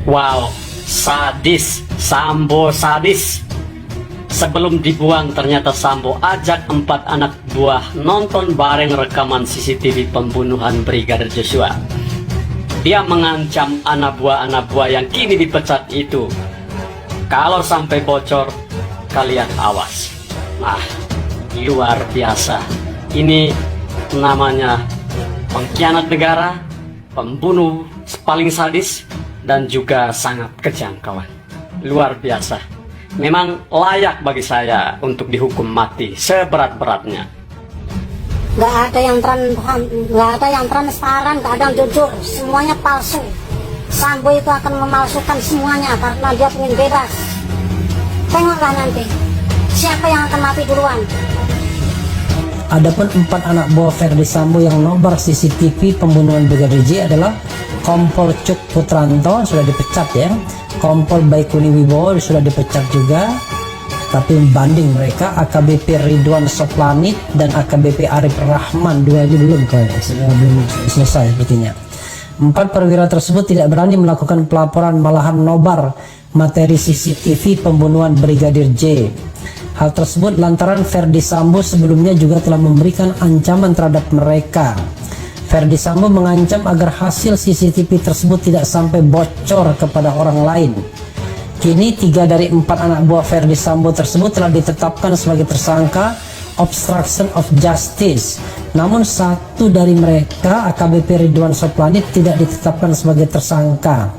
Wow, sadis, Sambo sadis. Sebelum dibuang ternyata Sambo ajak 4 anak buah nonton bareng rekaman CCTV pembunuhan Brigadir Joshua. Dia mengancam anak buah yang kini dipecat itu. Kalau sampai bocor, kalian awas. Nah, luar biasa. Ini namanya pengkhianat negara, pembunuh paling sadis, dan juga sangat kejam, kawan. Luar biasa. Memang layak bagi saya untuk dihukum mati seberat-beratnya. Nggak ada yang transparan, nggak ada yang jujur, semuanya palsu. Sambo itu akan memalsukan semuanya karena dia ingin bebas. Tengoklah nanti siapa yang akan mati duluan. Adapun 4 anak buah Ferdi Sambo yang nobar CCTV pembunuhan Brigadir J adalah Kompol Cuk Putranto, sudah dipecat ya. Kompol Baikuni Wibowo sudah dipecat juga. Tapi membanding mereka AKBP Ridwan Soplanit dan AKBP Arif Rahman, dua ini belum selesai sepertinya. 4 perwira tersebut tidak berani melakukan pelaporan, malahan nobar materi CCTV pembunuhan Brigadir J. Hal tersebut lantaran Ferdi Sambo sebelumnya juga telah memberikan ancaman terhadap mereka. Ferdi Sambo mengancam agar hasil CCTV tersebut tidak sampai bocor kepada orang lain. Kini 3 dari 4 anak buah Ferdi Sambo tersebut telah ditetapkan sebagai tersangka obstruction of justice. Namun 1 dari mereka, AKBP Ridwan Soplanit, tidak ditetapkan sebagai tersangka.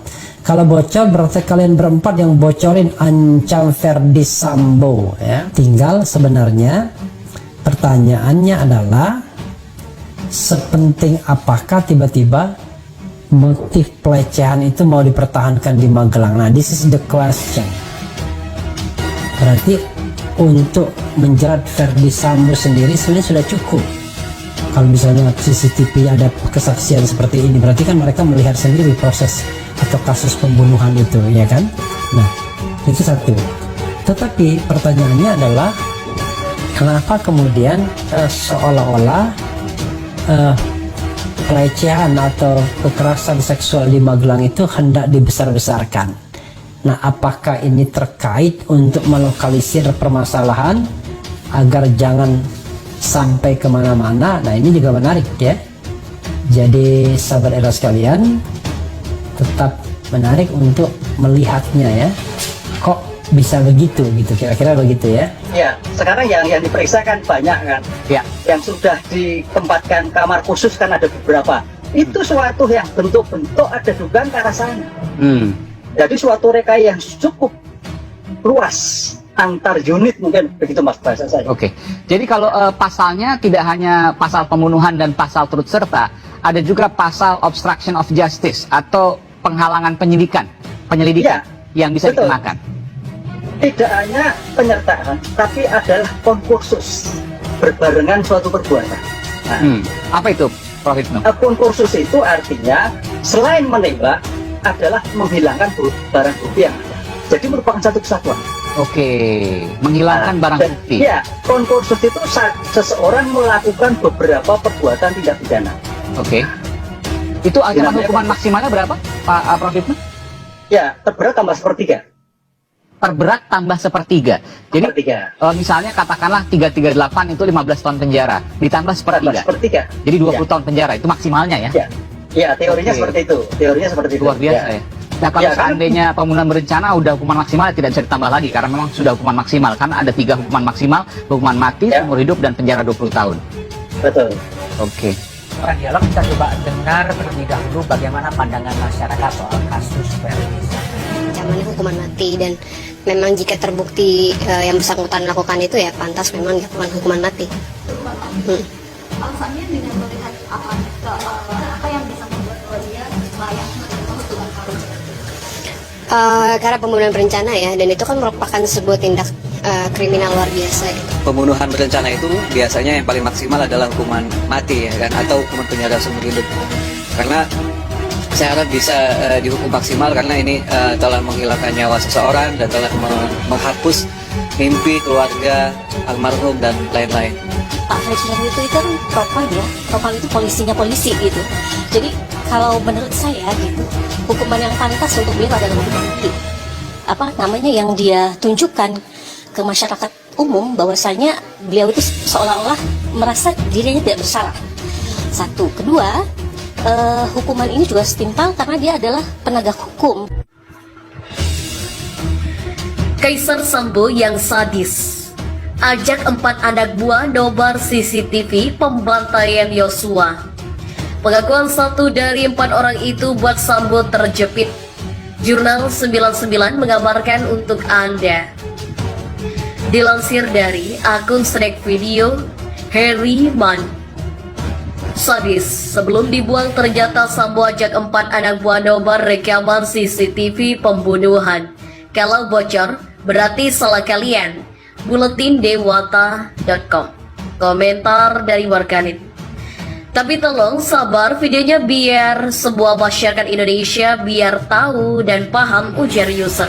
Kalau bocor berarti kalian berempat yang bocorin ancam Ferdi Sambo ya. Tinggal sebenarnya pertanyaannya adalah sepenting apakah tiba-tiba motif pelecehan itu mau dipertahankan di Magelang. Nah, this is the question. Berarti untuk menjerat Ferdi Sambo sendiri sebenarnya sudah cukup. Kalau misalnya CCTV ada kesaksian seperti ini, berarti kan mereka melihat sendiri proses atau kasus pembunuhan itu, ya kan? Nah, itu satu. Tetapi pertanyaannya adalah kenapa kemudian seolah-olah pelecehan atau kekerasan seksual di Magelang itu hendak dibesar-besarkan. Nah, apakah ini terkait untuk melokalisir permasalahan agar jangan sampai kemana-mana? Nah, ini juga menarik ya. Jadi sahabat era sekalian, tetap menarik untuk melihatnya ya. Kok bisa begitu gitu, kira-kira begitu ya. Ya, sekarang yang diperiksa kan banyak kan. Ya. Yang sudah ditempatkan kamar khusus kan ada beberapa. Itu suatu yang bentuk-bentuk ada dugaan ke arah sana. Jadi suatu reka yang cukup luas antar unit, mungkin begitu Mas bahasa saya. Oke. Jadi kalau pasalnya tidak hanya pasal pembunuhan dan pasal turut serta, ada juga pasal obstruction of justice atau penghalangan penyelidikan yang bisa dikenakan. Tidak hanya penyertaan, tapi adalah konkursus berbarengan suatu perbuatan. Nah, apa itu, Prof. Ibnu? Konkursus itu artinya selain menembak adalah menghilangkan barang bukti yang ada. Jadi merupakan satu kesatuan. Oke, menghilangkan barang bukti. Ya, konkursus itu seseorang melakukan beberapa perbuatan tindak pidana. Oke. Itu ancaman hukuman maksimalnya berapa, Pak Prof. Ibnu? Ya, terberat tambah sepertiga. Terberat tambah sepertiga. Jadi misalnya katakanlah 338 itu 15 tahun penjara, ditambah sepertiga. Jadi 20 tahun penjara, itu maksimalnya ya? Ya, teorinya seperti itu. Luar biasa ya. Nah, kalau seandainya pembunuhan berencana udah hukuman maksimal tidak bisa ditambah lagi karena memang sudah hukuman maksimal, kan ada 3 hukuman maksimal, hukuman mati, seumur hidup, dan penjara 20 tahun. Betul. Oke. Dialog kita coba dengar terlebih dahulu bagaimana pandangan masyarakat soal kasus Ferdi Sambo. Ancaman hukuman mati, dan memang jika terbukti yang bersangkutan melakukan itu ya pantas memang dilakukan hukuman mati. Alasannya dengan melihat apa yang bisa membuat dia layak menerima hukuman mati? Karena pembunuhan berencana ya, dan itu kan merupakan sebuah tindak kriminal luar biasa gitu. Pembunuhan berencana itu biasanya yang paling maksimal adalah hukuman mati ya kan, atau hukuman penjara seumur hidup. Karena saya harap bisa dihukum maksimal karena ini telah menghilangkan nyawa seseorang dan telah menghapus mimpi keluarga almarhum dan lain-lain. Pak Ferdi Sambo itu kan profil ya, profil itu polisinya polisi gitu. Jadi kalau menurut saya gitu, hukuman yang pantas untuk beliau adalah hukuman mati. Apa namanya yang dia tunjukkan ke masyarakat umum bahwasanya beliau itu seolah-olah merasa dirinya tidak bersalah. Satu, kedua, hukuman ini juga setimpal karena dia adalah penegak hukum. Kaisar Sambo yang sadis ajak 4 anak buah nobar CCTV pembantaian Yosua. Pengakuan 1 dari 4 orang itu buat Sambo terjepit. Jurnal 99 mengabarkan untuk Anda. Dilansir dari akun snack video Harry Man. Sadis, sebelum dibuang ternyata Sambo ajak 4 anak buah nobar rekaman CCTV pembunuhan. Kalau bocor, berarti salah kalian. buletindewata.com. Komentar dari warganet. Tapi tolong sabar videonya biar sebuah masyarakat Indonesia biar tahu dan paham, ujar user.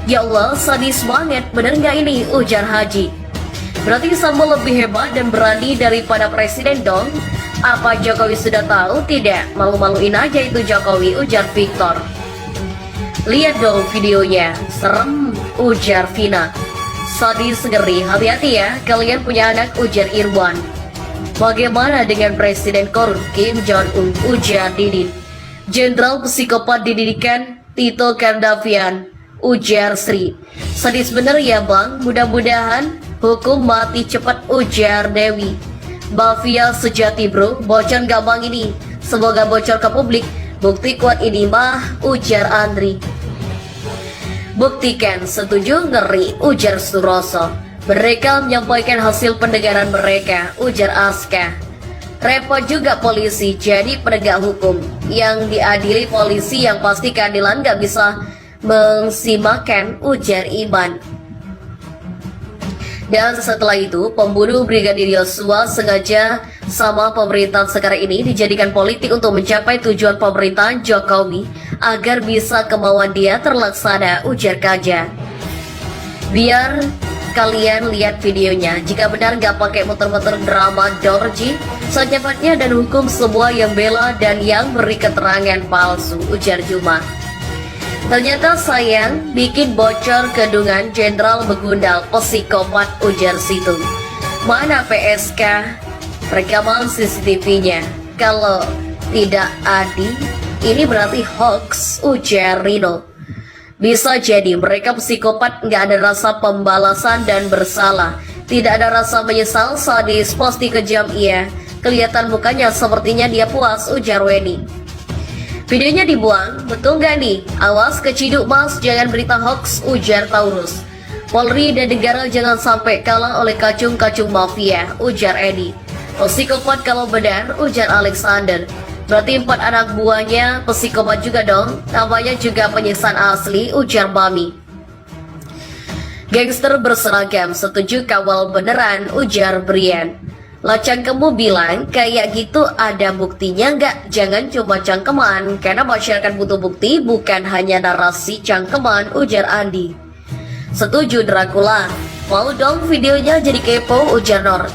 Ya Allah, sadis banget, bener nggak ini, ujar Haji. Berarti Sambo lebih hebat dan berani daripada presiden dong. Apa Jokowi sudah tahu? Tidak, malu-maluin aja itu Jokowi, ujar Victor. Lihat dong videonya, serem, ujar Vina. Sadis ngeri, hati-hati ya, kalian punya anak, ujar Irwan. Bagaimana dengan Presiden korup Kim Jong-un, ujar Didin. Jenderal psikopat dididikan Tito Karnavian, ujar Sri. Sadis bener ya bang, mudah-mudahan hukum mati cepat, ujar Dewi. Bavia sejati bro, bocor gak bang ini? Semoga bocor ke publik, bukti kuat ini mah, ujar Andri. Buktikan, setuju, ngeri, ujar Suroso. Mereka menyampaikan hasil pendengaran mereka, ujar Aska. Repot juga polisi jadi penegak hukum. Yang diadili polisi yang pasti keadilan gak bisa mengsimakan, ujar Iman. Dan setelah itu, pembunuh Brigadir Yosua sengaja sama pemerintahan sekarang ini dijadikan politik untuk mencapai tujuan pemerintahan Jokowi agar bisa kemauan dia terlaksana, ujar Kaja. Biar kalian lihat videonya, jika benar gak pakai muter-muter drama Dorji, secepatnya dan hukum semua yang bela dan yang beri keterangan palsu, ujar Juma. Ternyata sayang, bikin bocor kedungan Jenderal Begundal, psikopat, ujar Situng. Mana PSK rekaman CCTV-nya? Kalau tidak Adi, ini berarti hoax, ujar Rino. Bisa jadi mereka psikopat, nggak ada rasa pembalasan dan bersalah. Tidak ada rasa menyesal, sadis, pasti kejam iya. Kelihatan mukanya sepertinya dia puas, ujar Weni. Videonya dibuang, betul nggak nih? Awas keciduk mas, jangan berita hoax, ujar Taurus. Polri dan negara jangan sampai kalah oleh kacung-kacung mafia, ujar Edi. Psikopat kalau benar, ujar Alexander. Berarti 4 anak buahnya psikopat juga dong. Namanya juga penyiksaan asli, ujar Mami. Gangster berseragam, setuju kawal beneran, ujar Brian. Lah cangkemmu bilang kayak gitu ada buktinya nggak? Jangan cuma cangkeman, karena masyarakat butuh bukti, bukan hanya narasi cangkeman, ujar Andi. Setuju Dracula. Mau dong videonya jadi kepo, ujar Nor.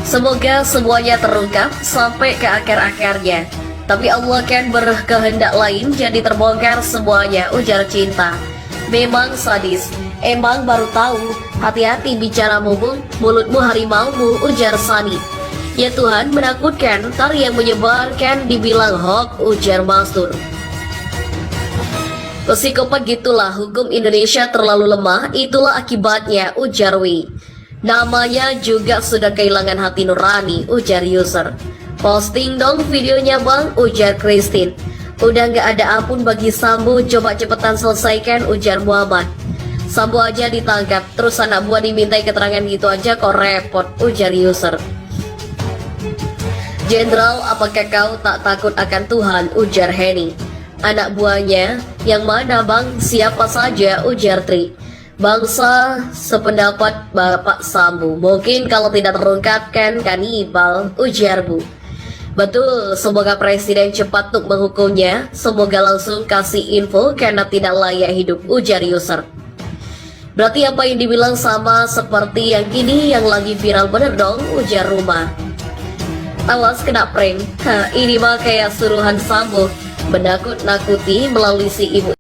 Semoga semuanya terungkap sampai ke akar-akarnya. Tapi Allah kan berkehendak lain, jadi terbongkar semuanya, ujar Cinta. Memang sadis, emang baru tahu. Hati-hati bicaramu, mulutmu harimaumu, ujar Sani. Ya Tuhan, menakutkan, ntar yang menyebarkan dibilang hoax, ujar Mastur. Psikopat gitulah, hukum Indonesia terlalu lemah, itulah akibatnya, ujar Wi. Namanya juga sudah kehilangan hati nurani, ujar user. Posting dong videonya bang, ujar Christine. Udah gak ada ampun bagi Sambo, coba cepetan selesaikan, ujar Muhammad. Sambo aja ditangkap, terus anak buah dimintai keterangan gitu aja kok repot, ujar user. Jenderal, apakah kau tak takut akan Tuhan, ujar Henny. Anak buahnya, yang mana bang, siapa saja, ujar Tri. Bangsa sependapat Bapak Sambo, mungkin kalau tidak terungkapkan kanibal, ujar Bu. Betul, semoga presiden cepat untuk menghukumnya, semoga langsung kasih info karena tidak layak hidup, ujar user. Berarti apa yang dibilang sama seperti yang kini yang lagi viral bener dong, ujar Rumah. Awas kena prank. Ini mah kayak suruhan Sambo menakut-nakuti melalui si ibu